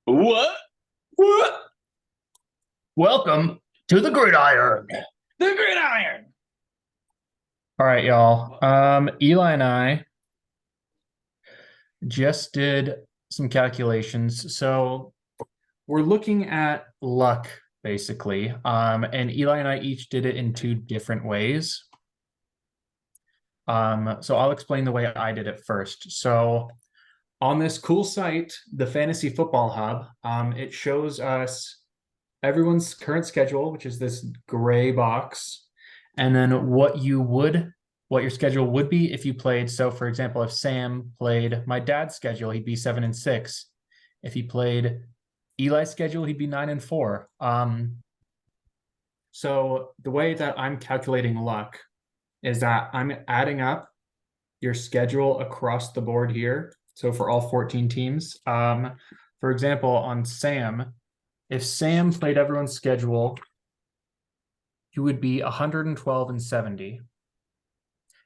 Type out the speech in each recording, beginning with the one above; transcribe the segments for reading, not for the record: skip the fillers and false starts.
What? What? Welcome to the Gridiron. The gridiron. All right, y'all. Eli and I just did some calculations. So we're looking at luck, basically. And Eli and I each did it in two different ways. So I'll explain the way I did it first. So on this cool site, the Fantasy Football Hub, it shows us everyone's current schedule, which is this gray box, and then what your schedule would be if you played. So for example, if Sam played my dad's schedule, he'd be 7-6. If he played Eli's schedule, he'd be 9-4. So the way that I'm calculating luck is that I'm adding up your schedule across the board here. So for all 14 teams, for example, on Sam, if Sam played everyone's schedule, he would be 112-70.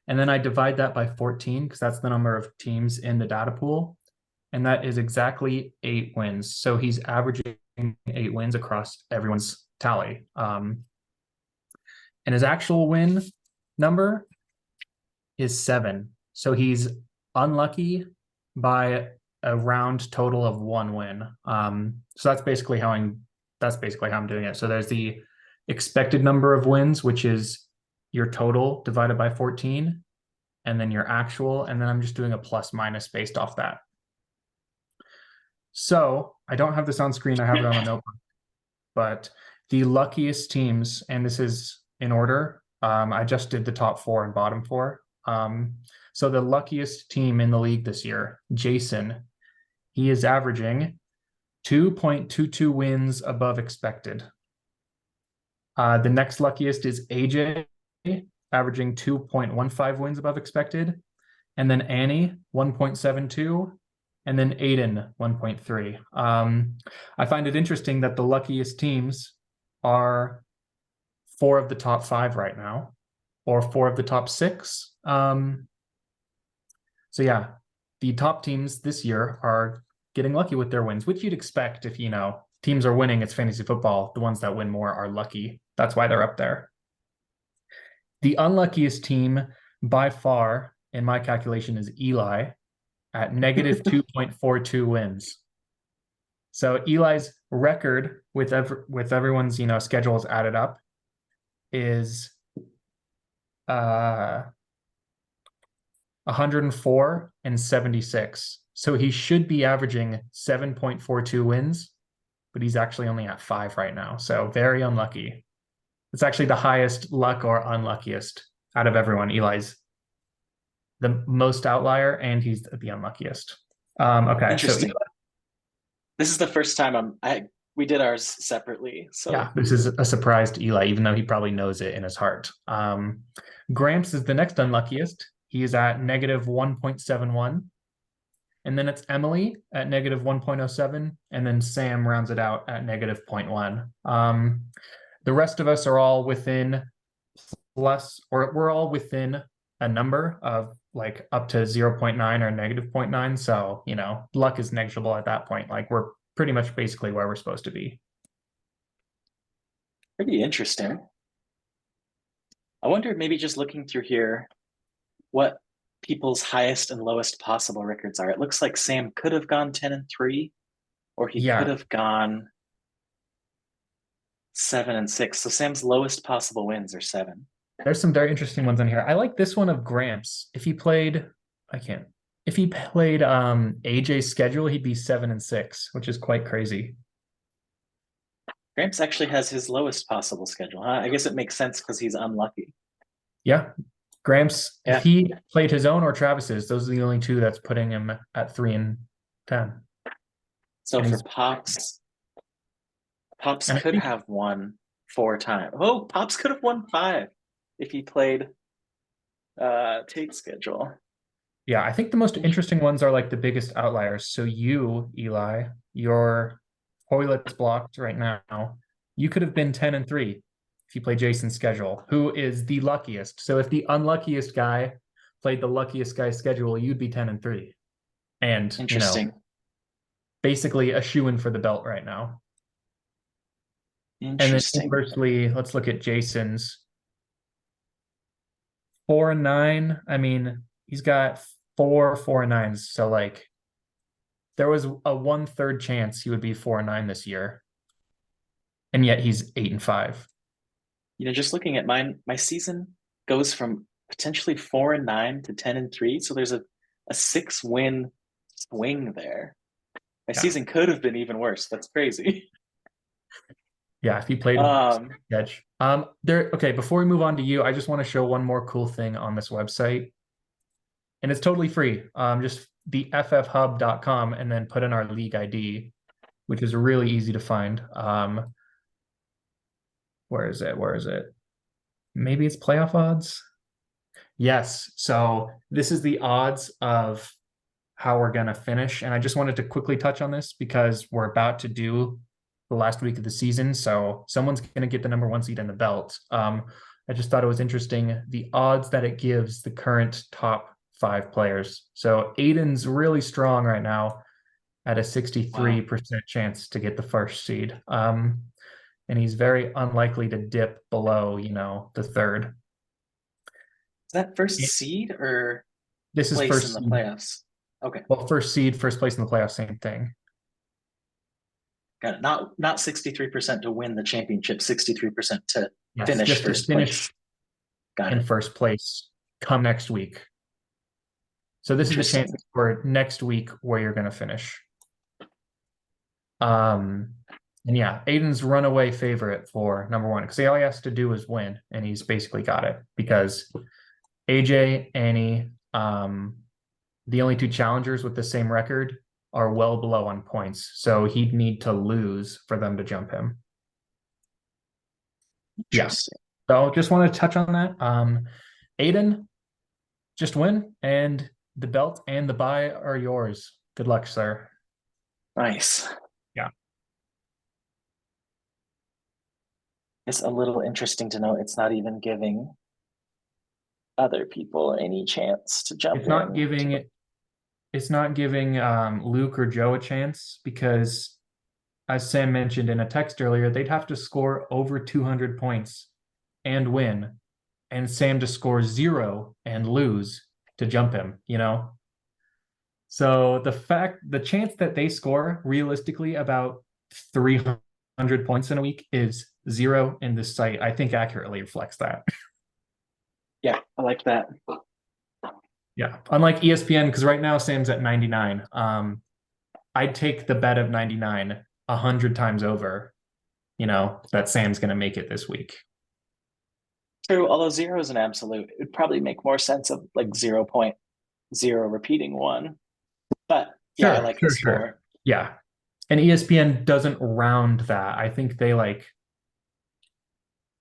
And then I divide that by 14 because that's the number of teams in the data pool. And that is exactly 8 wins. So he's averaging 8 wins across everyone's tally. And his actual win number is 7. So he's unlucky by a round total of 1 win. So that's basically how I'm doing it. So there's the expected number of wins, which is your total divided by 14, and then your actual, and then I'm just doing a plus minus based off that. So I don't have this on screen, I have it on a notebook, but the luckiest teams, and this is in order, I just did the top 4 and bottom 4. So the luckiest team in the league this year, Jason, he is averaging 2.22 wins above expected. The next luckiest is AJ, averaging 2.15 wins above expected. And then Annie, 1.72. And then Aiden, 1.3. I find it interesting that the luckiest teams are 4 of the top 5 right now, or 4 of the top 6. So yeah, the top teams this year are getting lucky with their wins, which you'd expect if, teams are winning. It's fantasy football. The ones that win more are lucky. That's why they're up there. The unluckiest team by far, in my calculation, is Eli at negative 2.42 wins. So Eli's record with everyone's, schedules added up is 104-76. So he should be averaging 7.42 wins, but he's actually only at 5 right now. So very unlucky. It's actually the highest luck or unluckiest out of everyone. Eli's the most outlier, and he's the unluckiest. Okay, Interesting. So this is the first time we did ours separately. So yeah, this is a surprise to Eli, even though he probably knows it in his heart. Gramps is the next unluckiest. He is at negative 1.71. And then it's Emily at negative 1.07. And then Sam rounds it out at negative 0.1. The rest of us are all within we're all within a number of like up to 0.9 or negative 0.9. So, luck is negligible at that point. Like we're pretty much basically where we're supposed to be. Pretty interesting. I wonder, maybe just looking through here, what people's highest and lowest possible records are. It looks like Sam could have gone 10-3, or he could have gone 7-6. So Sam's lowest possible wins are 7. There's some very interesting ones in here. I like this one of Gramps. If he played AJ's schedule, he'd be 7-6, which is quite crazy. Gramps actually has his lowest possible schedule, huh? I guess it makes sense because he's unlucky. Yeah. Gramps, if he played his own or Travis's, those are the only 2 that's putting him at 3-10. So for Pops could have won 4 times. Oh, Pops could have won 5 if he played Tate's schedule. Yeah, I think the most interesting ones are like the biggest outliers. So you, Eli, your toilet's blocked right now. You could have been 10-3 if you play Jason's schedule, who is the luckiest. So if the unluckiest guy played the luckiest guy's schedule, you'd be 10-3. And interesting. basically a shoo-in for the belt right now. And then Interesting. inversely, let's look at Jason's 4-9. I mean, he's got 4-4-9s. So like there was a 1/3 chance he would be 4-9 this year. And yet he's 8-5. Just looking at mine, my season goes from potentially 4-9 to 10-3. So there's a 6-win swing there. My season could have been even worse. That's crazy. Yeah, if he played sketch. Okay, before we move on to you, I just want to show one more cool thing on this website. And it's totally free. Just the ffhub.com and then put in our league ID, which is really easy to find. Where is it? Where is it? Maybe it's playoff odds. Yes. So this is the odds of how we're going to finish. And I just wanted to quickly touch on this because we're about to do the last week of the season. So someone's going to get the number 1 seed in the belt. I just thought it was interesting, the odds that it gives the current top 5 players. So Aiden's really strong right now at a 63% chance to get the first seed. And he's very unlikely to dip below, the third. Is that first seed or this is place first in the playoffs? Okay. Well, first seed, first place in the playoffs, same thing. Got it. Not 63% to win the championship, 63% to finish just first to finish place. Got in it. first place come next week. So this is the chance for next week where you're going to finish. And yeah, Aiden's runaway favorite for number 1 because all he has to do is win, and he's basically got it because AJ, Annie, the only 2 challengers with the same record are well below on points. So he'd need to lose for them to jump him. Interesting. Yeah. So just want to touch on that. Aiden, just win, and the belt and the bye are yours. Good luck, sir. Nice. Yeah. It's a little interesting to know it's not even giving other people any chance to jump It's not giving Luke or Joe a chance because, as Sam mentioned in a text earlier, they'd have to score over 200 points and win, and Sam to score 0 and lose to jump him, So the chance that they score realistically about 300 points in a week is 0, and this site, I think, accurately reflects that. Yeah, I like that. Yeah, unlike ESPN, because right now Sam's at 99. I'd take the bet of 99 100 times over, that Sam's going to make it this week. True, although 0 is an absolute, it would probably make more sense of like 0.0 repeating 1. But yeah, I like the score. Sure. Yeah. And ESPN doesn't round that. I think they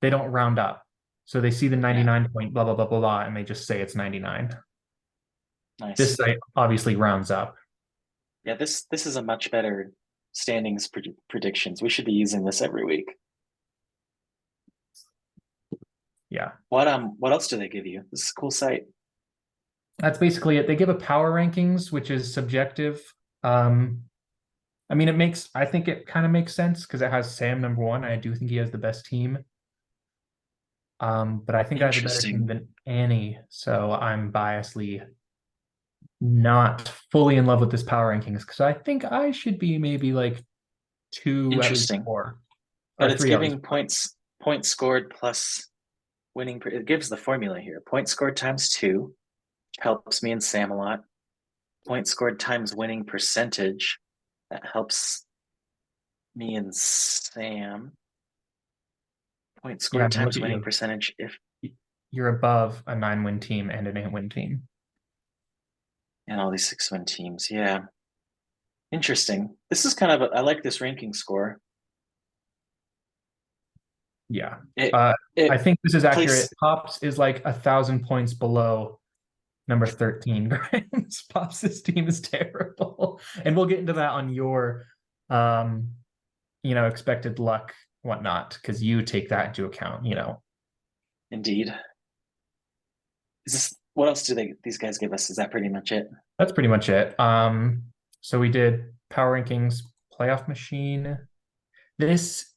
don't round up. So they see the 99 point blah, blah, blah, blah, blah, and they just say it's 99. Nice. This site obviously rounds up. Yeah, this is a much better standings predictions. We should be using this every week. Yeah. What else do they give you? This is a cool site. That's basically it. They give a power rankings, which is subjective. I mean, I think it kind of makes sense because it has Sam number 1. I do think he has the best team. But I think I have a better team than Annie, so I'm biasly not fully in love with this power rankings because I think I should be maybe like 2 at least 4. But it's giving points scored plus winning. It gives the formula here. Points scored times 2 helps me and Sam a lot. Points scored times winning percentage, that helps me and Sam. Points scored times winning percentage if you're above a 9-win team and an 8-win team. And all these 6-win teams. Yeah. Interesting. This is kind of I like this ranking score. Yeah. I think this is accurate. Pops is like 1,000 points below number 13. Pops' team is terrible. And we'll get into that on your expected luck, whatnot, because you take that into account, Indeed. What else do these guys give us? Is that pretty much it? That's pretty much it. So we did power rankings, playoff machine. This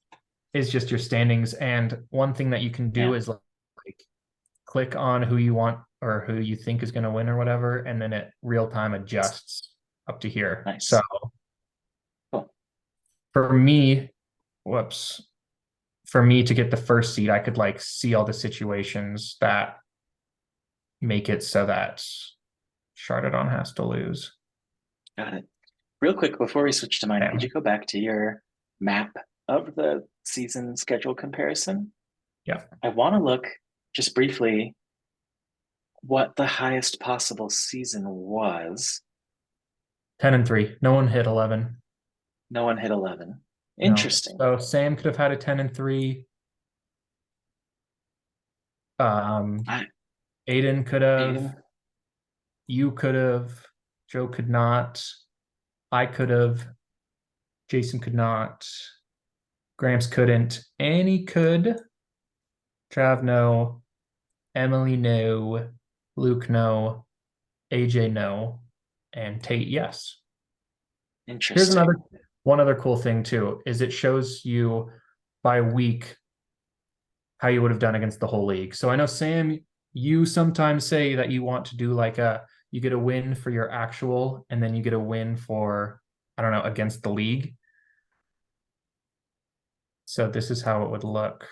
is just your standings. And one thing that you can do Yeah. is like click on who you want or who you think is going to win or whatever. And then it real time adjusts up to here. Nice. So Cool. for me, whoops, for me to get the first seed, I could like see all the situations that make it so that Chardonnay has to lose. Got it. Real quick before we switch to mine, Damn. could you go back to your map of the season schedule comparison? Yeah. I want to look just briefly what the highest possible season was. 10-3. No one hit 11. No one hit 11. No. Interesting. So Sam could have had a 10-3. Aiden could have. Aiden? You could have. Joe could not. I could have. Jason could not. Gramps couldn't. Annie could. Trav, no. Emily, no. Luke, no. AJ, no. And Tate, yes. Interesting. Here's one other cool thing too, is it shows you by week how you would have done against the whole league. So I know, Sam, you sometimes say that you want to do like you get a win for your actual, and then you get a win for, I don't know, against the league. So this is how it would look.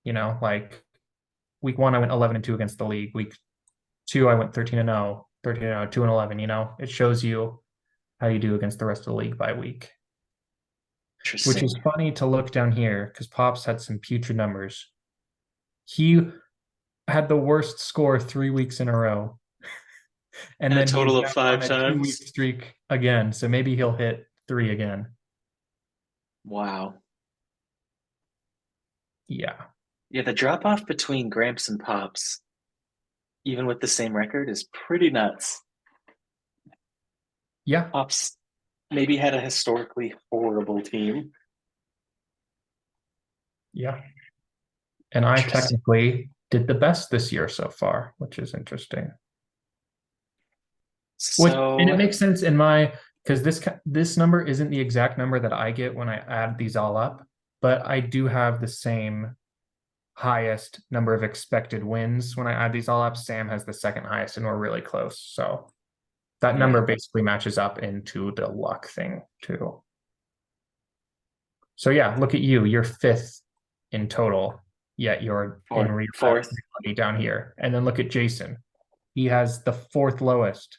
You know, like week 1, I went 11-2 against the league. Week 2, I went 13-0, 13-0, 2-11. You know, it shows you how you do against the rest of the league by week. Interesting. Which is funny to look down here because Pops had some putrid numbers. He had the worst score 3 weeks in a row. And then a total he's of 5 on a times. 2-week streak again. So maybe he'll hit 3 again. Wow. Yeah. Yeah, the drop off between Gramps and Pops, even with the same record, is pretty nuts. Yeah. Pops maybe had a historically horrible team. Yeah. And I technically did the best this year so far, which is interesting. And it makes sense in my, because this number isn't the exact number that I get when I add these all up, but I do have the same highest number of expected wins when I add these all up. Sam has the second highest, and we're really close. So that number basically matches up into the luck thing too. So yeah, look at you. You're 5th in total, yet you're in reality down here. And then look at Jason. He has the 4th lowest,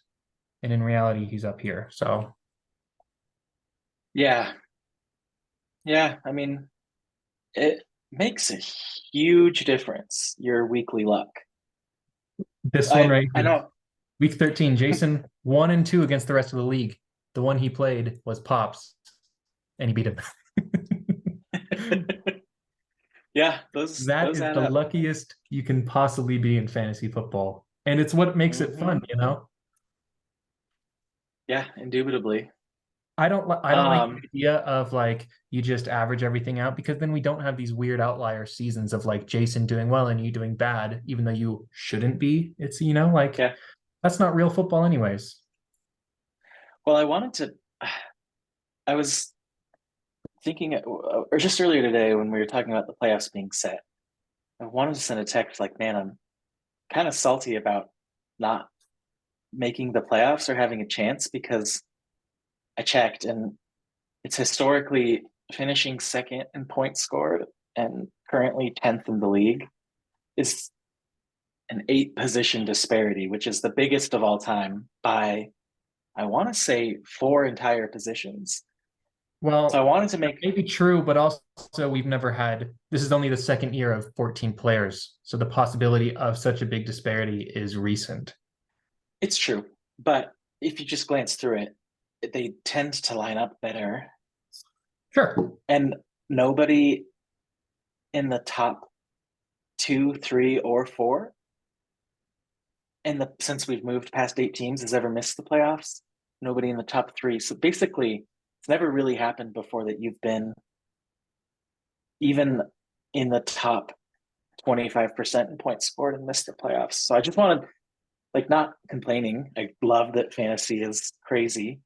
and in reality, he's up here. So yeah. I mean, it makes a huge difference, your weekly luck. This one right here. I know. Week 13, Jason 1-2 against the rest of the league. The one he played was Pops, and he beat him. Yeah, that is the luckiest you can possibly be in fantasy football, and it's what makes it fun, you know. Yeah, indubitably. I don't like the idea of like you just average everything out, because then we don't have these weird outlier seasons of like Jason doing well and you doing bad, even though you shouldn't be. It's, you know, like that's not real football anyways. Well, I was thinking, or just earlier today when we were talking about the playoffs being set, I wanted to send a text like, man, I'm kind of salty about not making the playoffs or having a chance, because I checked and it's historically finishing second in points scored and currently 10th in the league is an 8 position disparity, which is the biggest of all time by, I want to say, 4 entire positions. Well, so I wanted to make maybe true, but also we've never had, this is only the second year of 14 players. So the possibility of such a big disparity is recent. It's true. But if you just glance through it, they tend to line up better. Sure. And nobody in the top 2, 3, or 4 since we've moved past 8 teams has ever missed the playoffs. Nobody in the top 3. So basically, it's never really happened before that you've been even in the top 25% in points scored and missed the playoffs. So I just wanted, like, not complaining. I love that fantasy is crazy,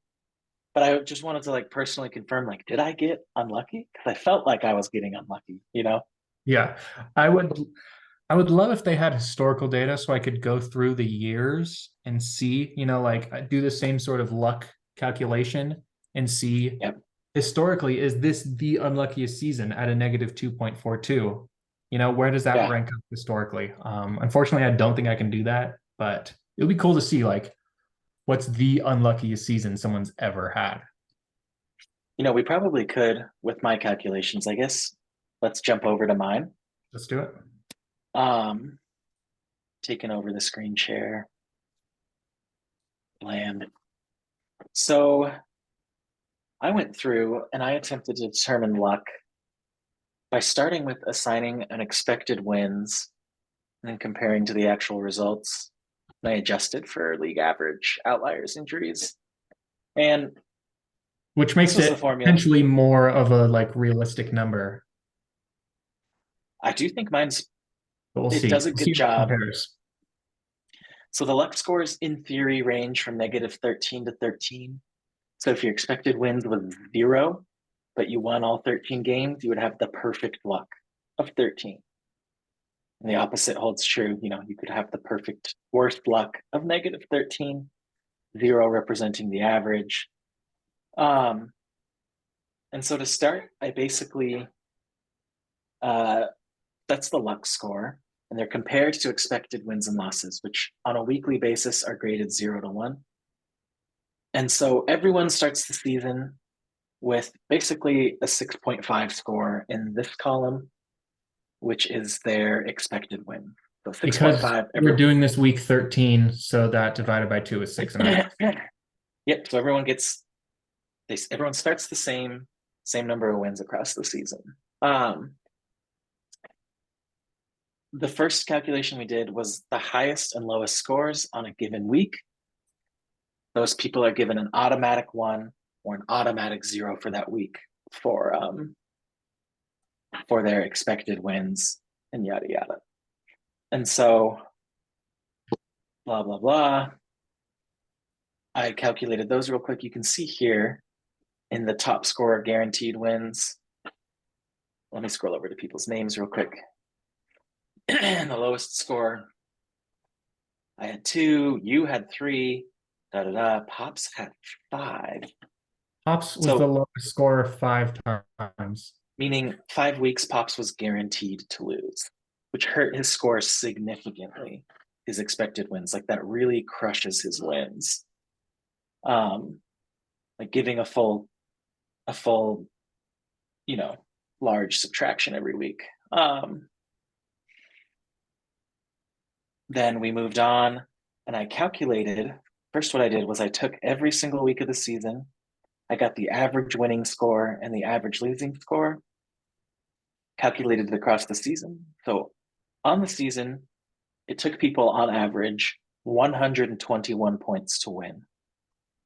but I just wanted to like personally confirm, like, did I get unlucky? Because I felt like I was getting unlucky, you know? Yeah, I would I would love if they had historical data so I could go through the years and see, like do the same sort of luck calculation and see Yep. historically, is this the unluckiest season at a negative 2.42? Where does that Yeah. rank up historically? Unfortunately, I don't think I can do that, but it would be cool to see like what's the unluckiest season someone's ever had. We probably could with my calculations, I guess. Let's jump over to mine. Let's do it. Um, Taking over the screen share. Land. So I went through and I attempted to determine luck by starting with assigning unexpected wins and then comparing to the actual results. And I adjusted for league average, outliers, injuries. And Which this makes was the it formula. potentially more of a like realistic number, I do think mine's but we'll it see. does a We'll see good if it job. compares. So the luck scores in theory range from negative 13 to 13. So if your expected wins was 0, but you won all 13 games, you would have the perfect luck of 13. And the opposite holds true. You could have the perfect worst luck of negative 13, 0 representing the average. Um, and so to start, I basically uh, that's the luck score, and they're compared to expected wins and losses, which on a weekly basis are graded 0 to 1. And so everyone starts the season with basically a 6.5 score in this column, which is their expected win. So Because 6.5, we're doing this week 13, so that divided by 2 is 6.5. Yep. So everyone starts the same number of wins across the season. The first calculation we did was the highest and lowest scores on a given week. Those people are given an automatic 1 or an automatic 0 for that week for their expected wins and yada yada. And so blah blah blah. I calculated those real quick. You can see here in the top score guaranteed wins. Let me scroll over to people's names real quick. And the lowest score, I had 2, you had 3, da da da. Pops had 5. Pops was the So lowest score 5 times. meaning 5 weeks, Pops was guaranteed to lose, which hurt his score significantly. His expected wins, like that, really crushes his wins. Like giving a full, you know, large subtraction every week. Then we moved on, and I calculated. First, what I did was I took every single week of the season. I got the average winning score and the average losing score, calculated it across the season. So on the season, it took people on average 121 points to win,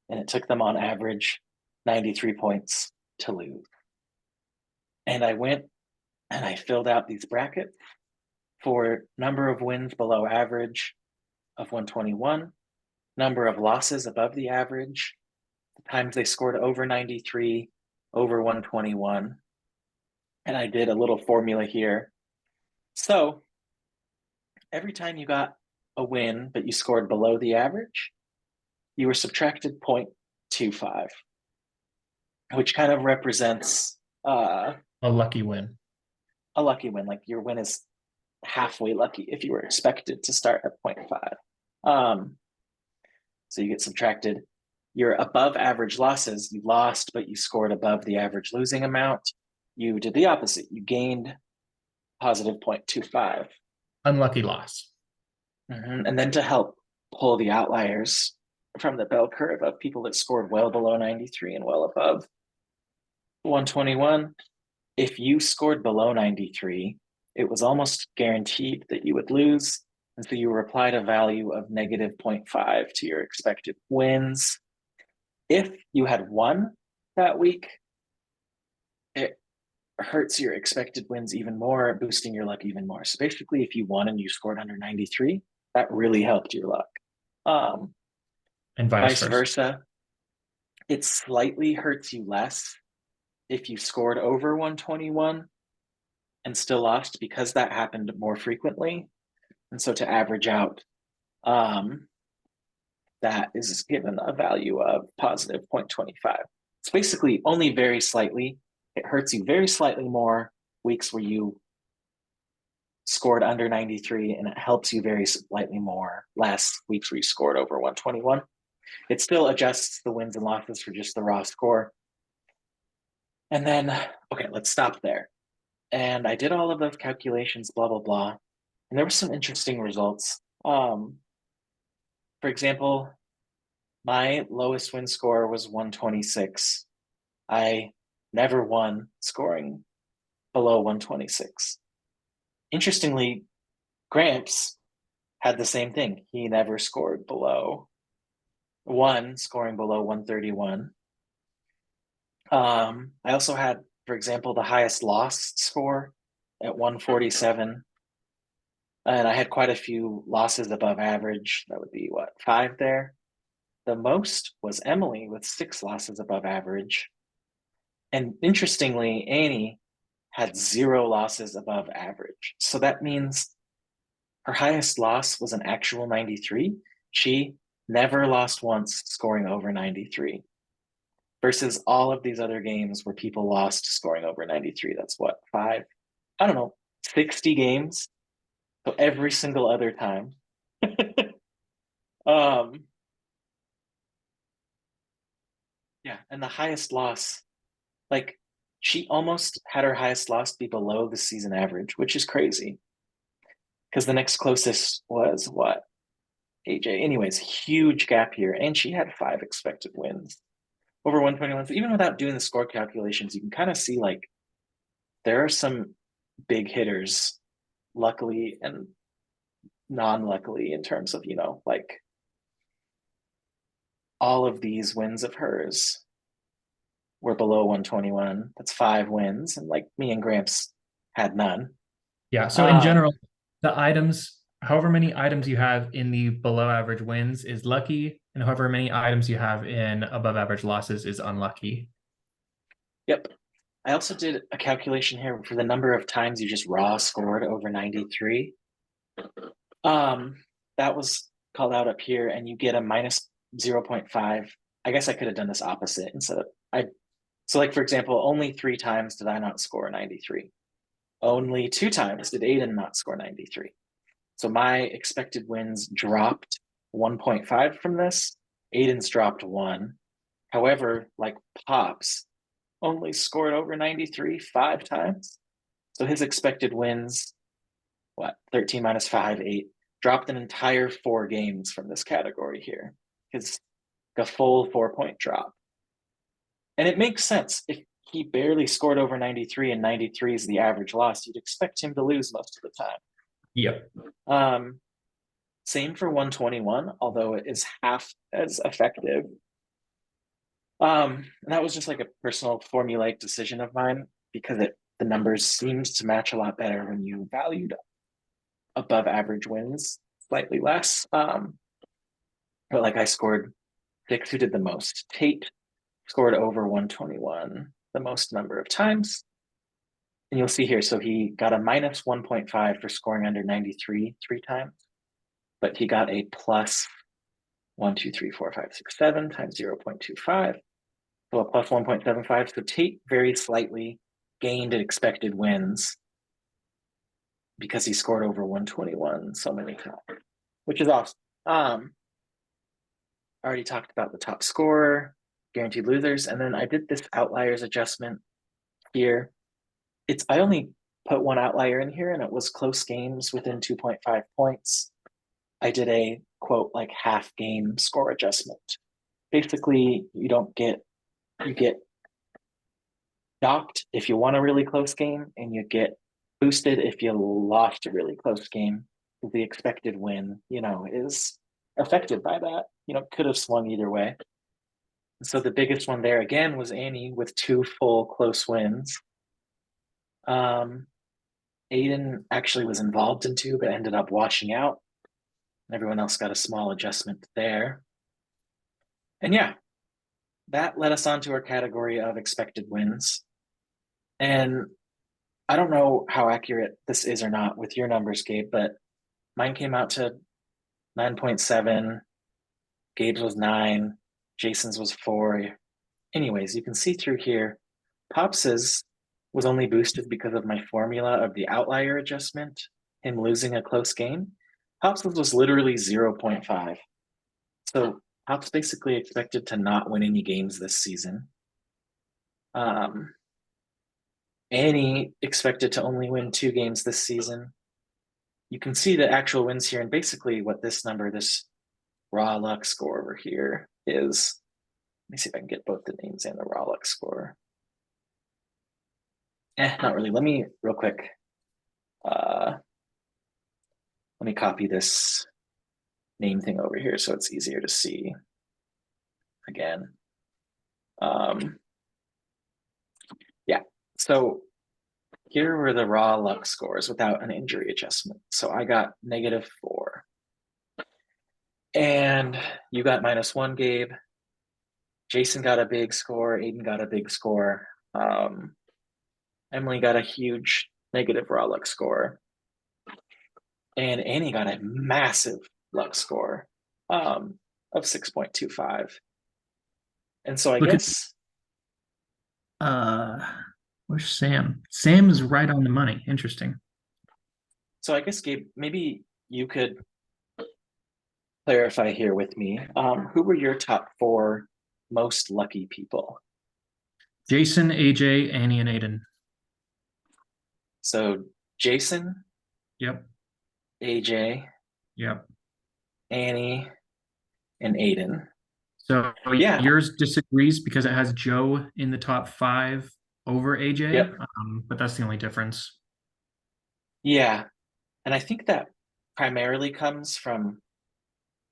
and it took them on average 93 points to lose. And I went and I filled out these brackets for number of wins below average of 121, number of losses above the average, the times they scored over 93, over 121. And I did a little formula here. So every time you got a win, but you scored below the average, you were subtracted 0.25, which kind of represents A lucky win. a lucky win. Like your win is halfway lucky if you were expected to start at 0.5. So you get subtracted. Your above average losses, you lost, but you scored above the average losing amount. You did the opposite. You gained positive 0.25. Unlucky loss. And then to help pull the outliers from the bell curve of people that scored well below 93 and well above 121, if you scored below 93, it was almost guaranteed that you would lose. And so you applied a value of negative 0.5 to your expected wins. If you had won that week, it hurts your expected wins even more, boosting your luck even more. So basically, if you won and you scored under 93, that really helped your luck. And vice Vice versa. versa, It slightly hurts you less if you scored over 121 and still lost, because that happened more frequently. And so to average out, that is given a value of positive 0.25. It's basically only very slightly. It hurts you very slightly more weeks where you scored under 93, and it helps you very slightly more less weeks where you scored over 121. It still adjusts the wins and losses for just the raw score. And then, okay, let's stop there. And I did all of those calculations, blah, blah, blah. And there were some interesting results. For example, my lowest win score was 126. I never won scoring below 126. Interestingly, Gramps had the same thing. He never scored below scoring below 131. I also had, for example, the highest loss score at 147. And I had quite a few losses above average. That would be what, 5 there? The most was Emily with 6 losses above average. And interestingly, Annie had 0 losses above average. So that means her highest loss was an actual 93. She never lost once scoring over 93. Versus all of these other games where people lost scoring over 93. That's what, 5? I don't know, 60 games. So every single other time. um, yeah, and the highest loss, like she almost had her highest loss be below the season average, which is crazy. Because the next closest was what? AJ. Anyways, huge gap here. And she had 5 expected wins over 121. So even without doing the score calculations, you can kind of see like there are some big hitters, luckily and non-luckily, in terms of, like all of these wins of hers were below 121. That's 5 wins. And like me and Gramps had none. Yeah. So in general, the items, however many items you have in the below average wins is lucky, and however many items you have in above average losses is unlucky. Yep. I also did a calculation here for the number of times you just raw scored over 93. That was called out up here, and you get a minus 0.5. I guess I could have done this opposite instead of so like for example, only 3 times did I not score 93. Only 2 times did Aiden not score 93. So my expected wins dropped 1.5 from this. Aiden's dropped 1. However, like Pops only scored over 93 5 times. So his expected wins, what, 13 minus 5, 8, dropped an entire 4 games from this category here. His a full 4-point drop. And it makes sense. If he barely scored over 93 and 93 is the average loss, you'd expect him to lose most of the time. Yep. Same for 121, although it is half as effective. And that was just like a personal formulaic decision of mine, because the numbers seemed to match a lot better when you valued above average wins slightly less. But like I scored 6. Who did the most? Tate scored over 121 the most number of times. And you'll see here, so he got a minus 1.5 for scoring under 93 3 times, but he got a plus 1, 2, 3, 4, 5, 6, 7 times 0.25. So a plus 1.75. So Tate very slightly gained expected wins because he scored over 121 so many times, which is awesome. I already talked about the top scorer, guaranteed losers, and then I did this outliers adjustment here. I only put 1 outlier in here, and it was close games within 2.5 points. I did a quote like half game score adjustment. Basically, you get docked if you won a really close game, and you get boosted if you lost a really close game. The expected win, is affected by that. Could have swung either way. So the biggest one there again was Annie with 2 full close wins. Aiden actually was involved in 2, but ended up washing out. Everyone else got a small adjustment there. And yeah, that led us on to our category of expected wins. And I don't know how accurate this is or not with your numbers, Gabe, but mine came out to 9.7. Gabe's was 9. Jason's was 4. Anyways, you can see through here, Pops's was only boosted because of my formula of the outlier adjustment, him losing a close game. Pops's was literally 0.5. So Pop's basically expected to not win any games this season. Annie expected to only win 2 games this season. You can see the actual wins here, and basically what this number, this raw luck score over here is. Let me see if I can get both the names and the raw luck score. Not really. Let me real quick. Let me copy this name thing over here so it's easier to see again. Yeah, so here were the raw luck scores without an injury adjustment. So I got -4. And you got -1, Gabe. Jason got a big score. Aiden got a big score. Emily got a huge negative raw luck score. And Annie got a massive luck score of 6.25. And so I Look at guess where's Sam? Sam is right on the money. Interesting. Gabe, maybe you could clarify here with me. Who were your top 4 most lucky people? Jason, AJ, Annie, and Aiden. So Jason, Yep. AJ, Yep. Annie, and Aiden. So Yeah. yours disagrees because it has Joe in the top 5 over AJ. Yep. But that's the only difference. Yeah. And I think that primarily comes from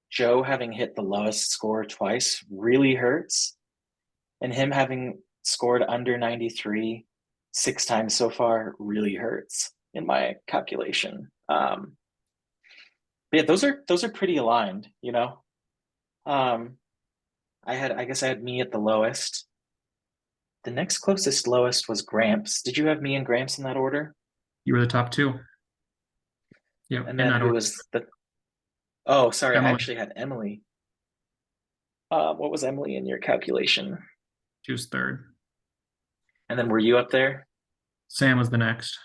Joe having hit the lowest score twice really hurts. And him having scored under 93 6 times so far really hurts in my calculation. Yeah, those are pretty aligned, you know. I guess I had me at the lowest. The next closest lowest was Gramps. Did you have me and Gramps in that order? You were the top 2. Yep. And then who was the? Oh, sorry, I Emily. actually had Emily. What was Emily in your calculation? She was 3rd. And then were you up there? Sam was the next.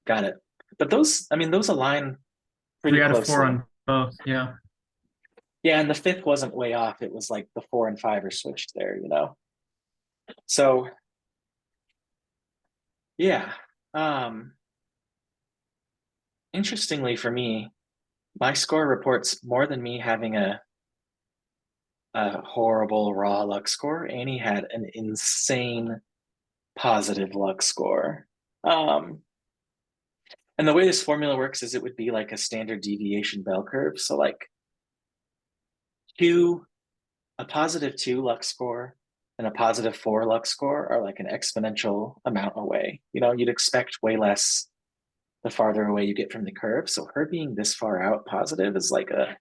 Got it. But those align pretty 3 out of 4 closely. on both. Yeah. Yeah, and the 5th wasn't way off. It was like the 4 and 5 are switched there, you know. So yeah. Interestingly for me, my score reports more than me having a horrible raw luck score. Annie had an insane positive luck score. And the way this formula works is it would be like a standard deviation bell curve. So like a +2 luck score and a +4 luck score are like an exponential amount away. You know, you'd expect way less the farther away you get from the curve. So her being this far out positive is like a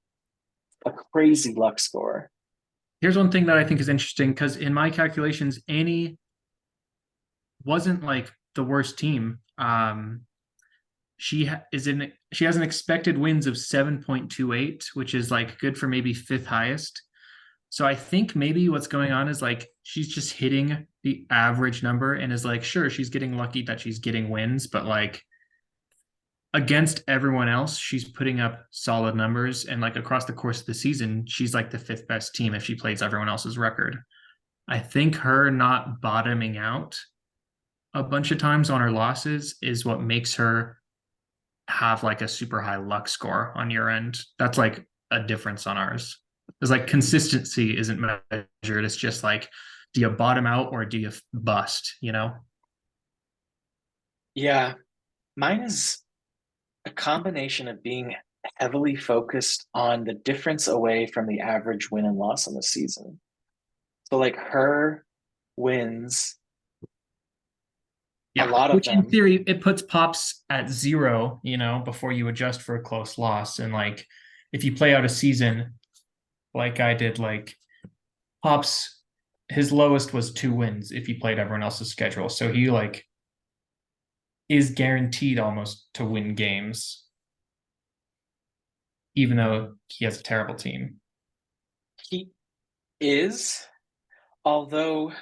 crazy luck score. Here's one thing that I think is interesting because in my calculations, Annie wasn't like the worst team. She has an expected wins of 7.28, which is like good for maybe 5th highest. So I think maybe what's going on is like she's just hitting the average number and is like, sure, she's getting lucky that she's getting wins, but like against everyone else, she's putting up solid numbers. And like across the course of the season, she's like the 5th best team if she plays everyone else's record. I think her not bottoming out a bunch of times on her losses is what makes her have like a super high luck score on your end. That's like a difference on ours. It's like consistency isn't measured. It's just like, do you bottom out or do you bust, you know? Yeah, mine is a combination of being heavily focused on the difference away from the average win and loss in the season. So like her wins, a lot of Which in them. theory, it puts Pops at 0, you know, before you adjust for a close loss. And like, if you play out a season like I did, like Pops his lowest was 2 wins if he played everyone else's schedule. So he like is guaranteed almost to win games, even though he has a terrible team. He is, although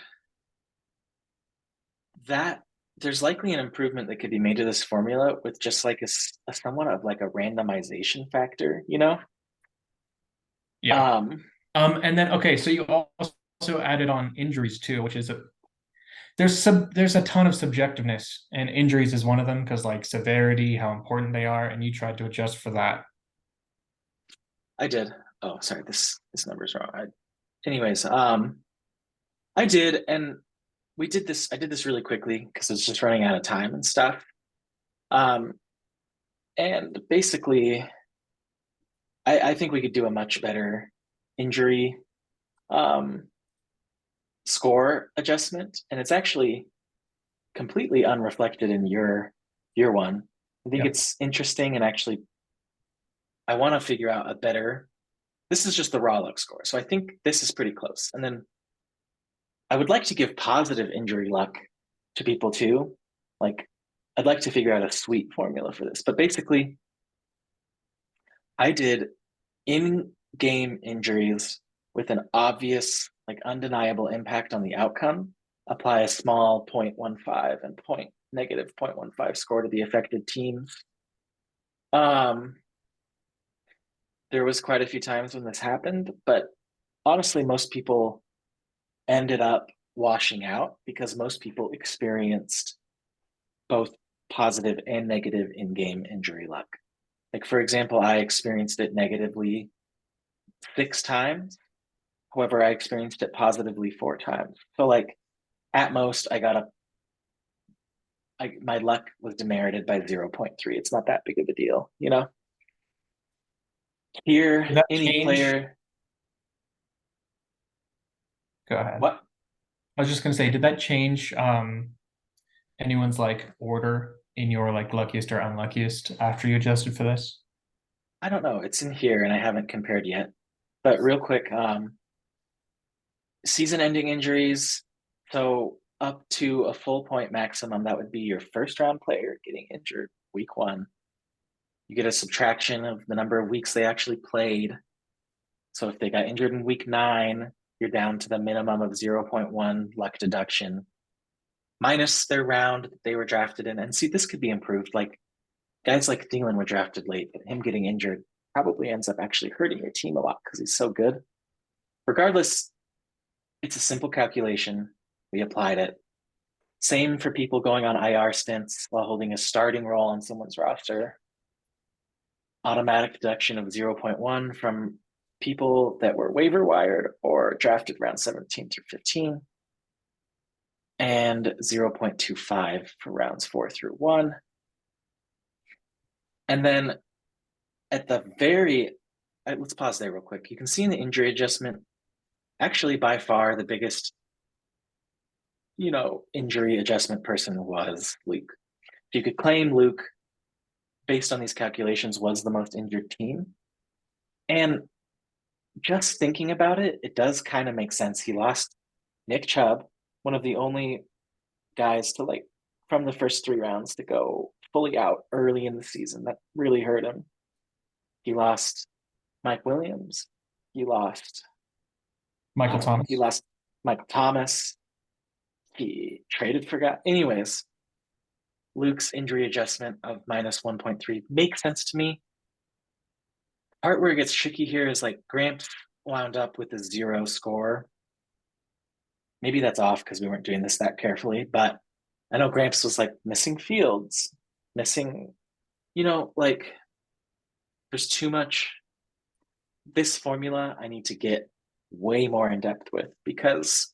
that there's likely an improvement that could be made to this formula with just like a somewhat of like a randomization factor, you know? Yeah. Um, And then okay, so you also added on injuries too, which is there's a ton of subjectiveness, and injuries is one of them because like severity, how important they are, and you tried to adjust for that. I did. Oh, sorry, this number's wrong. Anyways, I did, and we did this. I did this really quickly because it's just running out of time and stuff. Um, and basically, I think we could do a much better injury um score adjustment, and it's actually completely unreflected in your one. I think Yeah. it's interesting, and actually, I want to figure out a better. This is just the raw luck score, so I think this is pretty close. And then I would like to give positive injury luck to people too. Like, I'd like to figure out a sweet formula for this. But basically, I did in-game injuries with an obvious, like undeniable impact on the outcome. Apply a small 0.15 and negative 0.15 score to the affected teams. Um, there was quite a few times when this happened, but honestly, most people ended up washing out because most people experienced both positive and negative in-game injury luck. Like for example, I experienced it negatively 6 times. However, I experienced it positively 4 times. So like at most, my luck was demerited by 0.3. It's not that big of a deal, you know. Here, Did that any change? player. Go ahead. What? I was just gonna say, did that change anyone's like order in your like luckiest or unluckiest after you adjusted for this? I don't know. It's in here, and I haven't compared yet. But real quick, season-ending injuries. So up to a full point maximum, that would be your first round player getting injured week one. You get a subtraction of the number of weeks they actually played. So if they got injured in week 9, you're down to the minimum of 0.1 luck deduction minus their round that they were drafted in. And see, this could be improved. Like guys like Thielen were drafted late, but him getting injured probably ends up actually hurting your team a lot because he's so good. Regardless, it's a simple calculation. We applied it. Same for people going on IR stints while holding a starting role on someone's roster. Automatic deduction of 0.1 from people that were waiver wired or drafted round 17 through 15, and 0.25 for rounds 4 through 1. And then at the let's pause there real quick. You can see in the injury adjustment, actually by far the biggest, injury adjustment person was Luke. If you could claim Luke, based on these calculations, was the most injured team. And just thinking about it, it does kind of make sense. He lost Nick Chubb, one of the only guys to like from the first 3 rounds to go fully out early in the season. That really hurt him. He lost Mike Williams. He lost Michael he Thomas. lost Michael Thomas. He traded for guys. Anyways, Luke's injury adjustment of minus 1.3 makes sense to me. Part where it gets tricky here is like Gramps wound up with a 0 score. Maybe that's off because we weren't doing this that carefully, but I know Gramps was like missing fields, missing, like there's too much. This formula I need to get way more in depth with because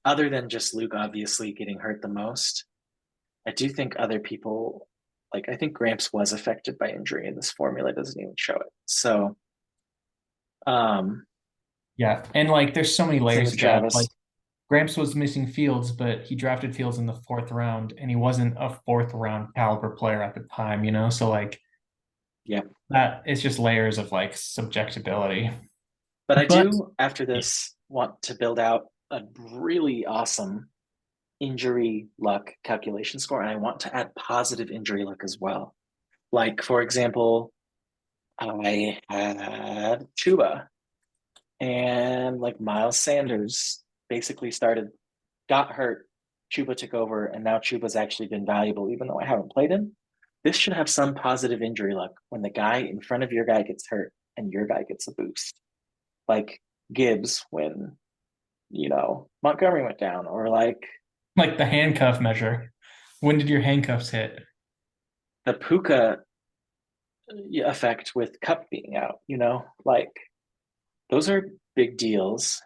other than just Luke obviously getting hurt the most, I do think other people, like I think Gramps was affected by injury and this formula doesn't even show it. So, um, Yeah, and like there's so many same layers with to that. Like Travis. Gramps was missing Fields, but he drafted Fields in the fourth round, and he wasn't a fourth round caliber player at the time, you know? So like Yeah. that it's just layers of like subjectability. But I But do after this want to build out a really awesome injury luck calculation score, and I want to add positive injury luck as well. Like, for example, I had Chuba, and like Miles Sanders basically got hurt. Chuba took over, and now Chuba's actually been valuable, even though I haven't played him. This should have some positive injury luck when the guy in front of your guy gets hurt and your guy gets a boost. Like Gibbs when, Montgomery went down, or like Like the handcuff measure. When did your handcuffs hit? the Puka effect with Cup being out, like those are big deals.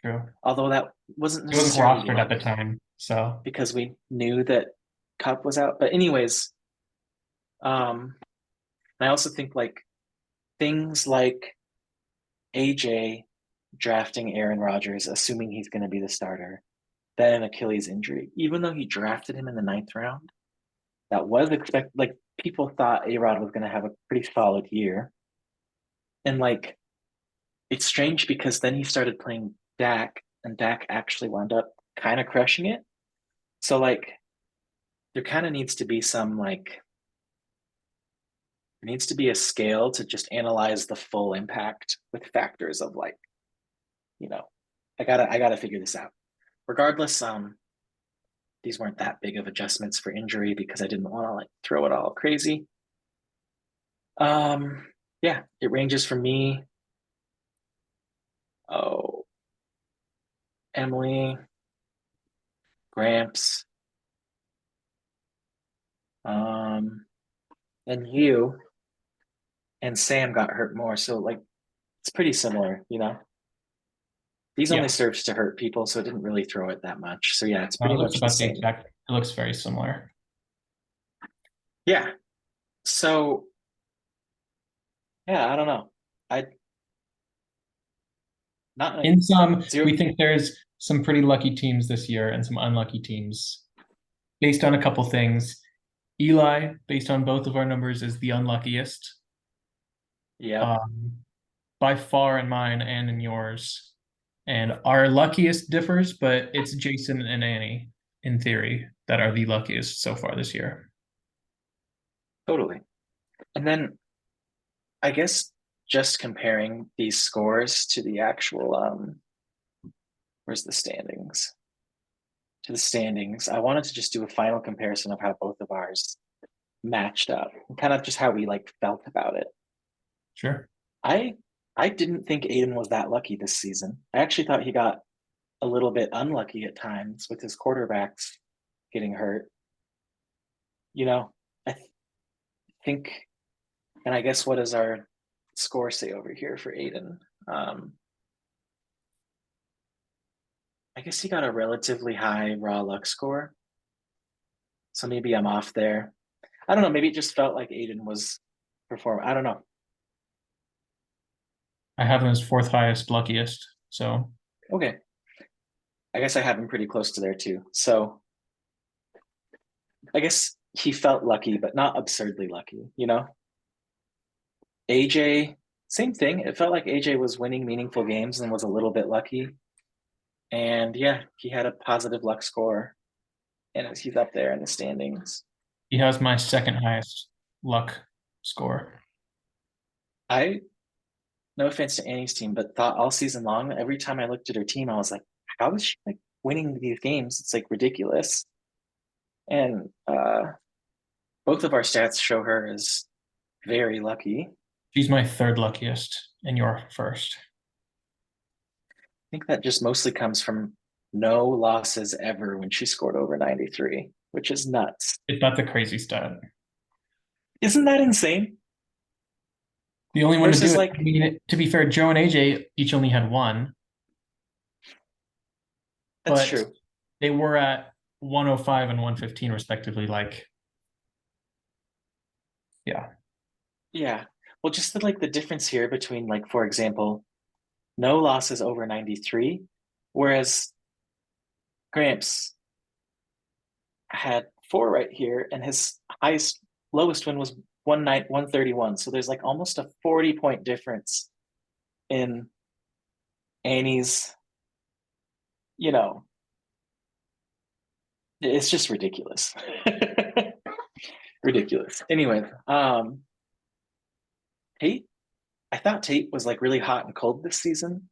True. Although that wasn't He wasn't necessarily rostered at the luck time, so because we knew that Cup was out. But anyways, I also think like things like AJ drafting Aaron Rodgers, assuming he's going to be the starter, then an Achilles injury, even though he drafted him in the ninth round, that was expected. Like people thought A Rod was going to have a pretty solid year. And like, it's strange because then he started playing Dak, and Dak actually wound up kind of crushing it. So like, there kind of needs to be there needs to be a scale to just analyze the full impact with factors of like, you know, I gotta figure this out. Regardless, these weren't that big of adjustments for injury because I didn't want to like throw it all crazy. Yeah, it ranges from me. Oh, Emily, Gramps, um, and you and Sam got hurt more. So like it's pretty similar. These only yeah. serves to hurt people, so it didn't really throw it that much. So yeah, it's It pretty looks much the about the same. exact. It looks very similar. Yeah. So yeah, I don't know. I not like In some, zero. we think there's some pretty lucky teams this year and some unlucky teams based on a couple things. Eli, based on both of our numbers, is the unluckiest. Yep, Um, by far in mine and in yours. And our luckiest differs, but it's Jason and Annie, in theory, that are the luckiest so far this year. totally. And then I guess just comparing these scores to the actual where's the standings? To the standings. I wanted to just do a final comparison of how both of ours matched up and kind of just how we like felt about it. Sure. I I didn't think Aiden was that lucky this season. I actually thought he got a little bit unlucky at times with his quarterbacks getting hurt. You know, I think, and I guess what does our score say over here for Aiden? I guess he got a relatively high raw luck score. So maybe I'm off there. I don't know. Maybe it just felt like Aiden was performing. I don't know. I have him as fourth highest, luckiest. So Okay. I guess I have him pretty close to there too. So I guess he felt lucky, but not absurdly lucky. AJ, same thing. It felt like AJ was winning meaningful games and was a little bit lucky. And yeah, he had a positive luck score and he's up there in the standings. he has my second highest luck score. I, no offense to Annie's team, but thought all season long, every time I looked at her team, I was like, how is she like winning these games? It's like ridiculous. And both of our stats show her as very lucky. She's my third luckiest, and you're first. I think that just mostly comes from no losses ever when she scored over 93, which is nuts. It's not the crazy stat. Isn't that insane? The only one to Versus do it. like, I mean, to be fair, Joe and AJ each only had one, that's but true. they were at 105 and 115 respectively. Like, yeah, Yeah. Well, just the difference here between like, for example, no losses over 93, whereas Gramps had four right here, and his lowest win was 131. So there's like almost a 40-point difference in Annie's you know, it's just ridiculous. Ridiculous. Anyway, Tate, I thought Tate was like really hot and cold this season.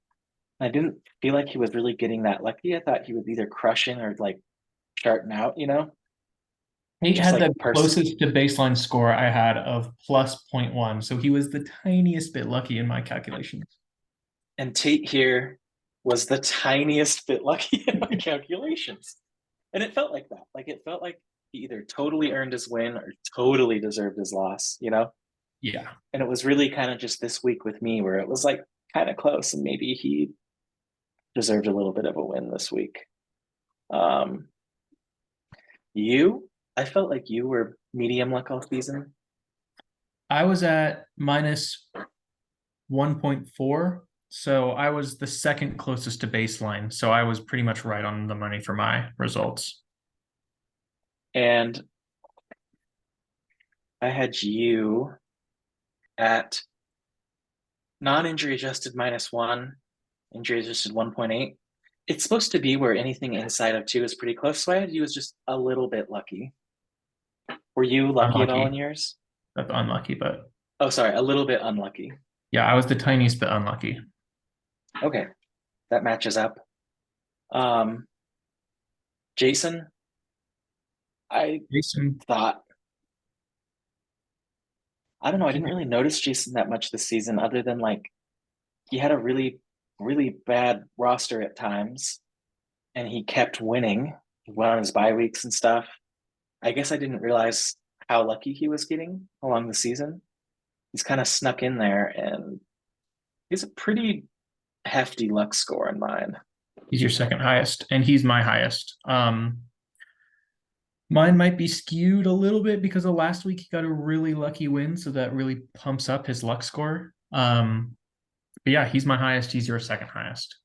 I didn't feel like he was really getting that lucky. I thought he was either crushing or like charting out, He just had the like person. closest to baseline score I had of plus 0.1, so he was the tiniest bit lucky in my calculations. And Tate here was the tiniest bit lucky in my calculations. And it felt like that. Like it felt like he either totally earned his win or totally deserved his loss. Yeah. And it was really kind of just this week with me where it was like kind of close and maybe he deserved a little bit of a win this week. Um, I felt like you were medium luck all season. I was at minus 1.4, so I was the second closest to baseline. So I was pretty much right on the money for my results. And I had you at non-injury adjusted -1, injury adjusted 1.8. It's supposed to be where anything inside of 2 is pretty close. So I had you as just a little bit lucky. Were you lucky at all in Unlucky. yours? That's unlucky, but Oh, sorry, a little bit unlucky. yeah, I was the tiniest bit unlucky. Okay, that matches up. Um, Jason, I Jason, thought, I don't know, I didn't really notice Jason that much this season, other than like he had a really, really bad roster at times and he kept winning. He went on his bye weeks and stuff. I guess I didn't realize how lucky he was getting along the season. He's kind of snuck in there and he's a pretty hefty luck score in mine. he's your second highest, and he's my highest. Mine might be skewed a little bit because of last week he got a really lucky win, so that really pumps up his luck score. But yeah, he's my highest. He's your second highest.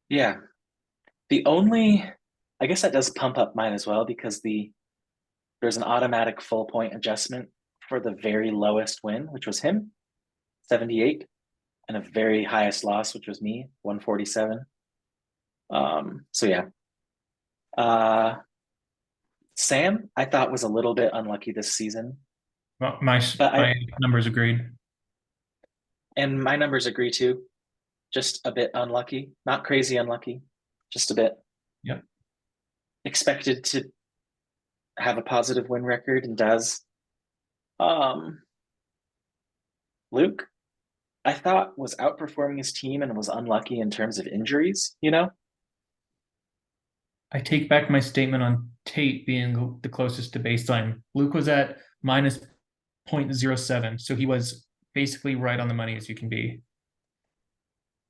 Yeah. The only, I guess that does pump up mine as well because there's an automatic full point adjustment for the very lowest win, which was him, 78, and a very highest loss, which was me, 147. So yeah. Uh Sam, I thought was a little bit unlucky this season, Well, my but my numbers agreed. and my numbers agree too. Just a bit unlucky, not crazy unlucky, just a bit. Yep. Expected to have a positive win record and does. Um, Luke, I thought was outperforming his team and was unlucky in terms of injuries. I take back my statement on Tate being the closest to baseline. Luke was at minus 0.07, so he was basically right on the money as you can be.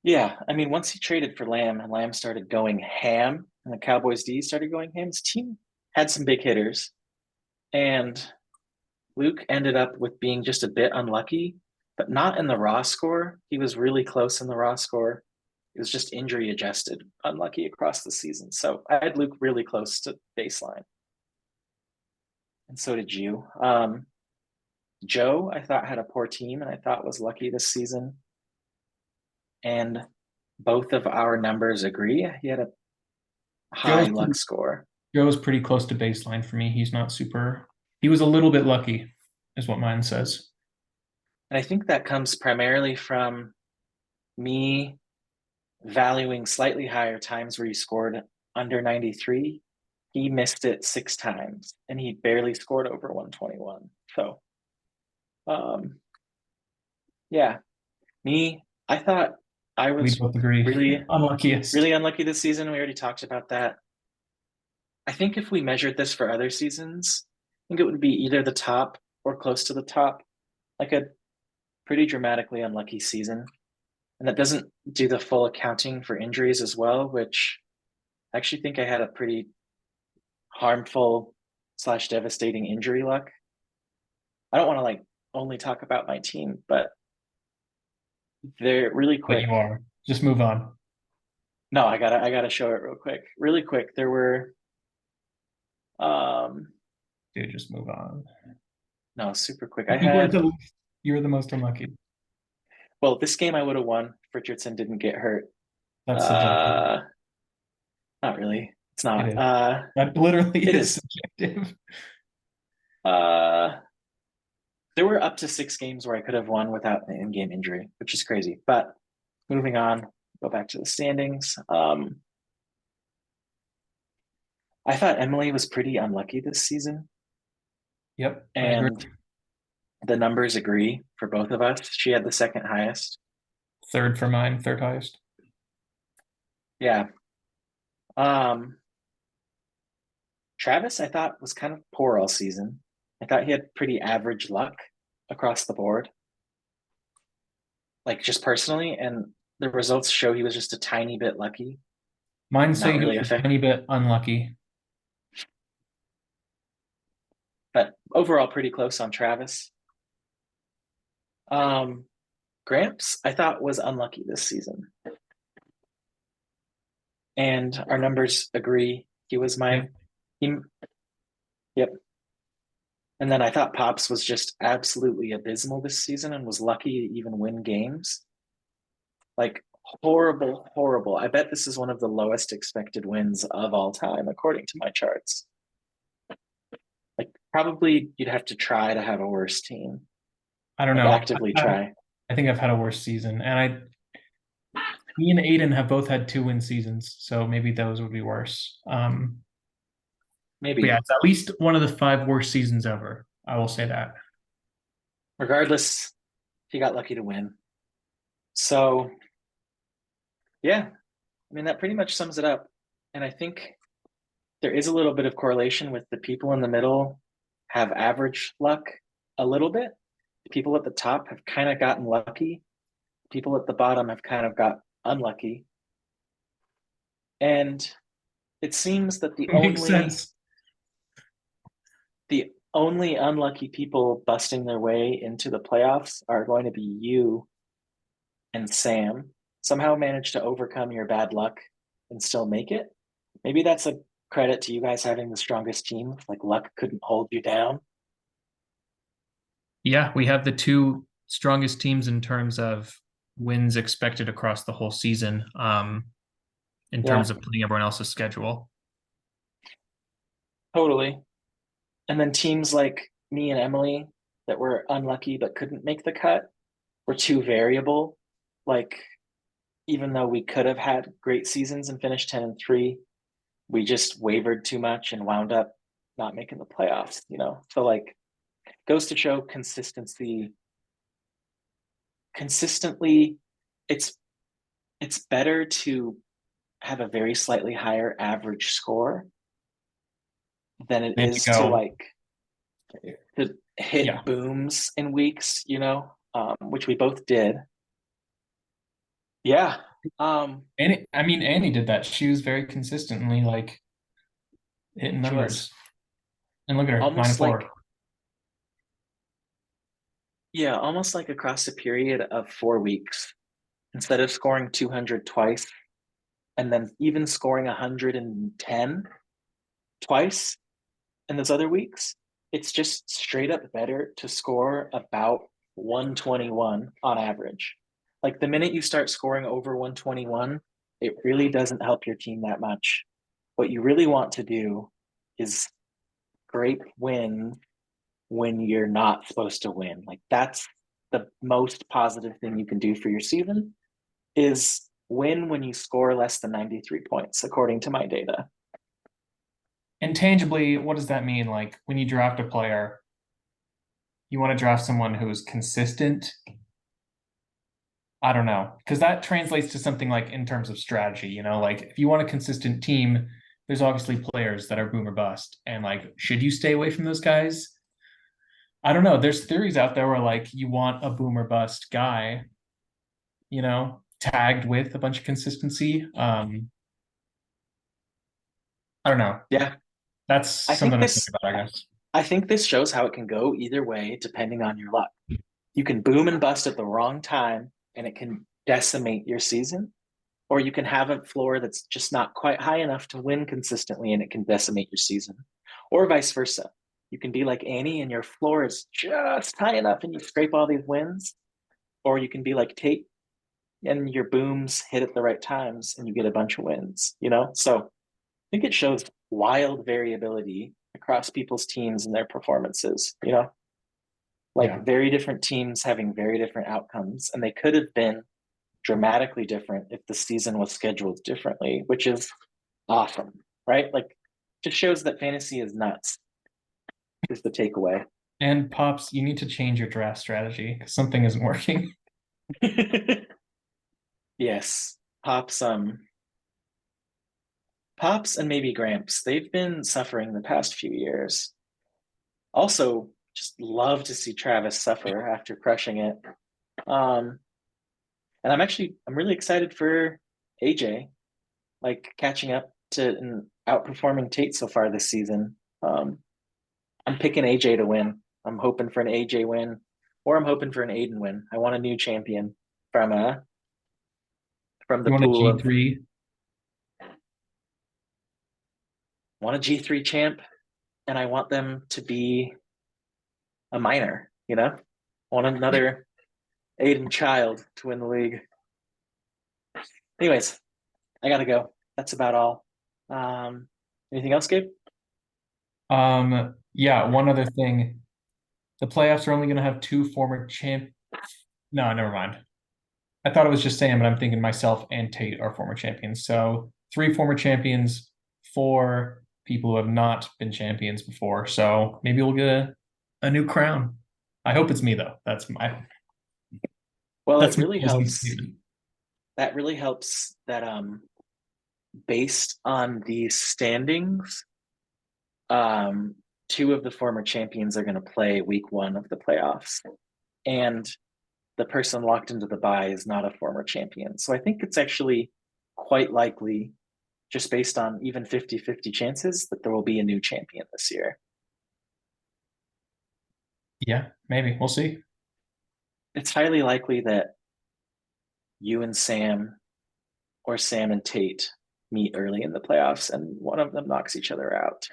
Yeah, I mean, once he traded for Lamb and Lamb started going ham and the Cowboys D started going ham, his team had some big hitters. And Luke ended up with being just a bit unlucky, but not in the raw score. He was really close in the raw score. It was just injury adjusted, unlucky across the season. So I had Luke really close to baseline. And so did you. Joe, I thought had a poor team and I thought was lucky this season. And both of our numbers agree. He had a high Joe's luck score. Joe's pretty close to baseline for me. He's not super. He was a little bit lucky, is what mine says. And I think that comes primarily from me valuing slightly higher times where he scored under 93. He missed it 6 times and he barely scored over 121. So, um, yeah, I thought I We was both agree. really, Unluckiest. really unlucky this season. We already talked about that. I think if we measured this for other seasons, I think it would be either the top or close to the top, like a pretty dramatically unlucky season. And that doesn't do the full accounting for injuries as well, which I actually think I had a pretty harmful slash devastating injury luck. I don't want to like only talk about my team, but they're really But you quick. are. Just move on. No, I gotta show it real quick. Really quick. There were um Dude, just move on. no, super quick. I You were had, you were the most unlucky. well, this game I would have won if Richardson didn't get hurt. That's subjective. Uh, Not really. It's It not. is. That literally It is is. subjective. Uh, there were up to 6 games where I could have won without an in-game injury, which is crazy. But moving on, go back to the standings. I thought Emily was pretty unlucky this season, Yep, I agree. and the numbers agree for both of us. She had the second highest. Third for mine, third highest. Yeah. Um, Travis, I thought was kind of poor all season. I thought he had pretty average luck across the board, like just personally, and the results show he was just a tiny bit lucky. Mine Not say he really was a affect, tiny bit unlucky. but overall pretty close on Travis. Um, Gramps, I thought was unlucky this season, and our numbers agree. He was my Yep. he, yep. And then I thought Pops was just absolutely abysmal this season and was lucky to even win games. Like horrible, horrible. I bet this is one of the lowest expected wins of all time, according to my charts. Like probably you'd have to try to have a worse team, I don't like know. actively try. I think I've had a worse season, and me and Aiden have both had 2-win seasons, so maybe those would be worse. But yeah, Maybe. it's at least one of the 5 worst seasons ever. I will say that. Regardless, he got lucky to win. So yeah, I mean that pretty much sums it up. And I think there is a little bit of correlation with the people in the middle have average luck a little bit. The people at the top have kind of gotten lucky. People at the bottom have kind of got unlucky. And it seems that It makes sense. the only unlucky people busting their way into the playoffs are going to be you and Sam. Somehow managed to overcome your bad luck and still make it. Maybe that's a credit to you guys having the strongest team. Like luck couldn't hold you down. Yeah, we have the 2 strongest teams in terms of wins expected across the whole season, in Yeah, terms of putting everyone else's schedule. totally. And then teams like me and Emily that were unlucky but couldn't make the cut were too variable. Like, even though we could have had great seasons and finished 10-3, we just wavered too much and wound up not making the playoffs, you know? So, like, goes to show consistently, it's better to have a very slightly higher average score than it There you is to go. like to hit Yeah. booms in weeks, which we both did. Yeah. I mean, Annie did that. She was very consistently like hitting She was numbers. And look at her, nine almost like, four. yeah, almost like across a period of 4 weeks, instead of scoring 200 twice and then even scoring 110 twice in those other weeks, it's just straight up better to score about 121 on average. Like the minute you start scoring over 121, it really doesn't help your team that much. What you really want to do is scrape win when you're not supposed to win. Like that's the most positive thing you can do for your season is win when you score less than 93 points, according to my data. And tangibly, what does that mean? Like when you draft a player, you want to draft someone who is consistent. I don't know, because that translates to something like in terms of strategy, like if you want a consistent team, there's obviously players that are boom or bust. And like, should you stay away from those guys? I don't know. There's theories out there where like you want a boom or bust guy, tagged with a bunch of consistency. I don't know. Yeah, That's I think something to think this about, I guess. I think this shows how it can go either way depending on your luck. You can boom and bust at the wrong time and it can decimate your season, or you can have a floor that's just not quite high enough to win consistently and it can decimate your season, or vice versa. You can be like Annie and your floor is just high enough and you scrape all these wins, or you can be like Tate and your booms hit at the right times and you get a bunch of wins, you know? So I think it shows wild variability across people's teams and their performances, you know? Like Yeah. very different teams having very different outcomes, and they could have been dramatically different if the season was scheduled differently, which is awesome, right? Like, just shows that fantasy is nuts, is the takeaway. And Pops, you need to change your draft strategy because something isn't working. Yes, Pops and maybe Gramps, they've been suffering the past few years. Also, just love to see Travis suffer after crushing it. Um, and I'm really excited for AJ, like catching up to and outperforming Tate so far this season. I'm picking AJ to win. I'm hoping for an AJ win, or I'm hoping for an Aiden win. I want a new champion from from the You want a pool of G3? want a G3 champ, and I want them to be a minor. You know, I want another Aiden child to win the league. Anyways, I gotta go. That's about all. Anything else, Gabe? Yeah, one other thing. The playoffs are only going to have two former champ. No, never mind. I thought it was just Sam, but I'm thinking myself and Tate are former champions. So three former champions, four people who have not been champions before. So maybe we'll get a new crown. I hope it's me though. Well, it That's my really closing helps. statement. That really helps that based on the standings, um, two of the former champions are going to play week one of the playoffs. And the person locked into the bye is not a former champion. So I think it's actually quite likely, just based on even 50-50 chances, that there will be a new champion this year. Yeah, maybe. We'll see. It's highly likely that you and Sam or Sam and Tate meet early in the playoffs and one of them knocks each other out.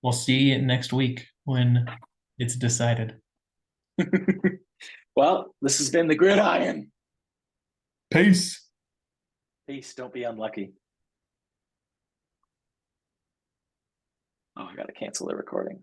We'll see next week when it's decided. Well, this has been the Gridiron. Peace. Peace. Don't be unlucky. Oh, I got to cancel the recording.